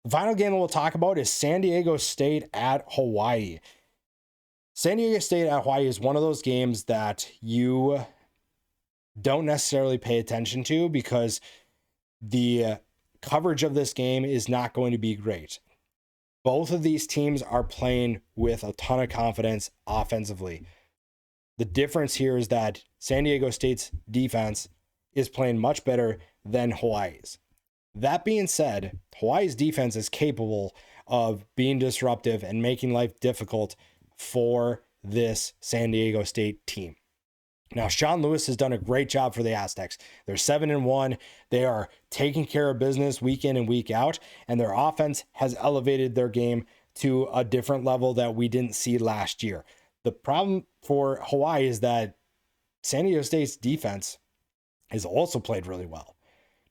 The final game that we'll talk about is San Diego State at Hawaii. San Diego State at Hawaii is one of those games that you don't necessarily pay attention to because the coverage of this game is not going to be great. Both of these teams are playing with a ton of confidence offensively. The difference here is that San Diego State's defense is playing much better than Hawaii's. That being said, Hawaii's defense is capable of being disruptive and making life difficult for this San Diego State team. Now, Sean Lewis has done a great job for the Aztecs. They're 7-1. They are taking care of business week in and week out, and their offense has elevated their game to a different level that we didn't see last year. The problem for Hawaii is that San Diego State's defense has also played really well.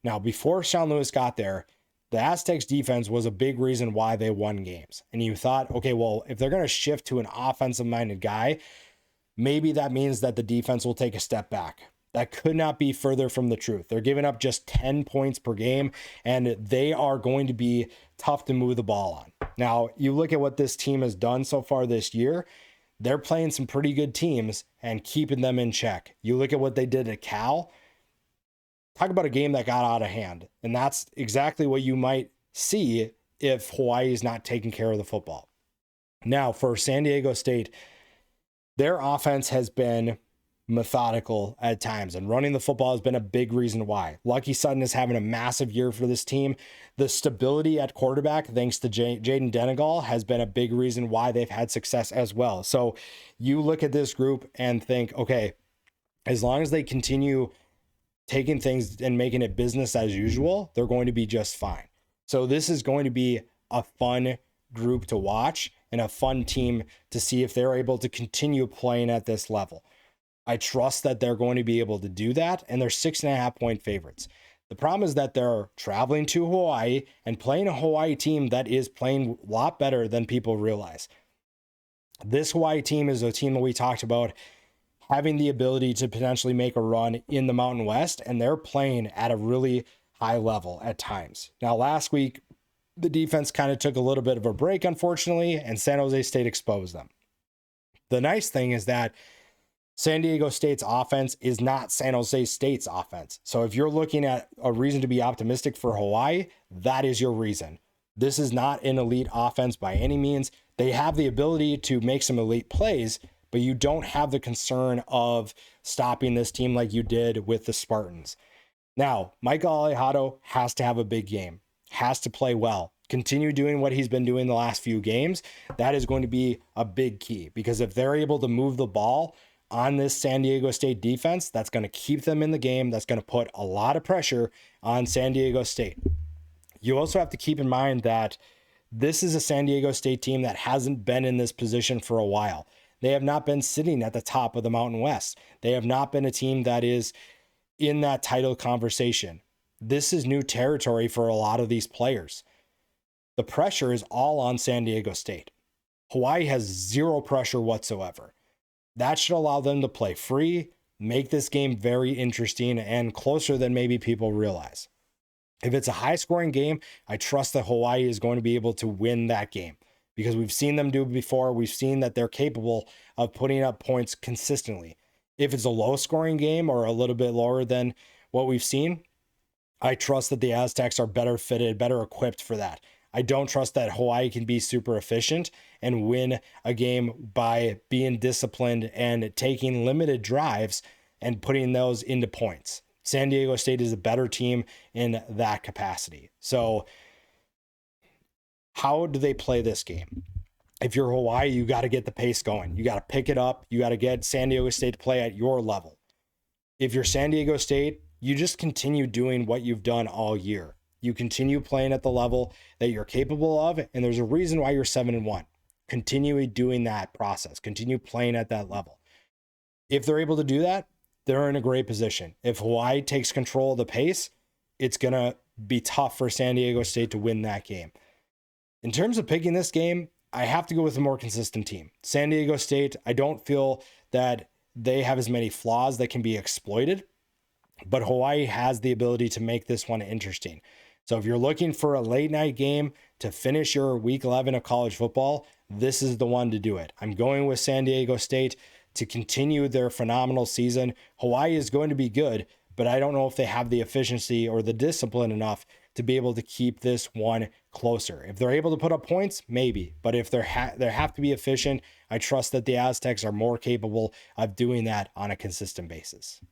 Now, before Sean Lewis got there, the Aztecs defense was a big reason why they won games. And you thought, okay, well, if they're going to shift to an offensive-minded guy, maybe that means that the defense will take a step back. That could not be further from the truth. They're giving up just 10 points per game, and they are going to be tough to move the ball on. Now, you look at what this team has done so far this year, they're playing some pretty good teams and keeping them in check. You look at what they did at Cal. Talk about a game that got out of hand. And that's exactly what you might see if Hawaii is not taking care of the football. Now, for San Diego State, their offense has been methodical at times, and running the football has been a big reason why. Lucky Sutton is having a massive year for this team. The stability at quarterback, thanks to Jaden Denegal, has been a big reason why they've had success as well. So you look at this group and think, okay, as long as they continue taking things and making it business as usual, they're going to be just fine. So this is going to be a fun group to watch and a fun team to see if they're able to continue playing at this level. I trust that they're going to be able to do that, and they're 6.5-point favorites. The problem is that they're traveling to Hawaii and playing a Hawaii team that is playing a lot better than people realize. This Hawaii team is a team that we talked about having the ability to potentially make a run in the Mountain West, and they're playing at a really high level at times. Now, last week, the defense kind of took a little bit of a break, unfortunately, and San Jose State exposed them. The nice thing is that San Diego State's offense is not San Jose State's offense. So if you're looking at a reason to be optimistic for Hawaii, that is your reason. This is not an elite offense by any means. They have the ability to make some elite plays, but you don't have the concern of stopping this team like you did with the Spartans. Now, Michael Alejado has to have a big game, has to play well, continue doing what he's been doing the last few games. That is going to be a big key, because if they're able to move the ball on this San Diego State defense, that's going to keep them in the game. That's going to put a lot of pressure on San Diego State. You also have to keep in mind that this is a San Diego State team that hasn't been in this position for a while. They have not been sitting at the top of the Mountain West. They have not been a team that is in that title conversation. This is new territory for a lot of these players. The pressure is all on San Diego State. Hawaii has zero pressure whatsoever. That should allow them to play free, make this game very interesting and closer than maybe people realize. If it's a high-scoring game, I trust that Hawaii is going to be able to win that game, because we've seen them do it before. We've seen that they're capable of putting up points consistently. If it's a low-scoring game or a little bit lower than what we've seen, I trust that the Aztecs are better fitted, better equipped for that. I don't trust that Hawaii can be super efficient and win a game by being disciplined and taking limited drives and putting those into points. San Diego State is a better team in that capacity. So how do they play this game? If you're Hawaii, you got to get the pace going. You got to pick it up. You got to get San Diego State to play at your level. If you're San Diego State, you just continue doing what you've done all year. You continue playing at the level that you're capable of, and there's a reason why you're 7-1. Continue doing that process. Continue playing at that level. If they're able to do that, they're in a great position. If Hawaii takes control of the pace, it's going to be tough for San Diego State to win that game. In terms of picking this game, I have to go with a more consistent team. San Diego State, I don't feel that they have as many flaws that can be exploited, but Hawaii has the ability to make this one interesting. So if you're looking for a late night game to finish your week 11 of college football, this is the one to do it. I'm going with San Diego State to continue their phenomenal season. Hawaii is going to be good, but I don't know if they have the efficiency or the discipline enough to be able to keep this one closer. If they're able to put up points, maybe. But if they have to be efficient, I trust that the Aztecs are more capable of doing that on a consistent basis.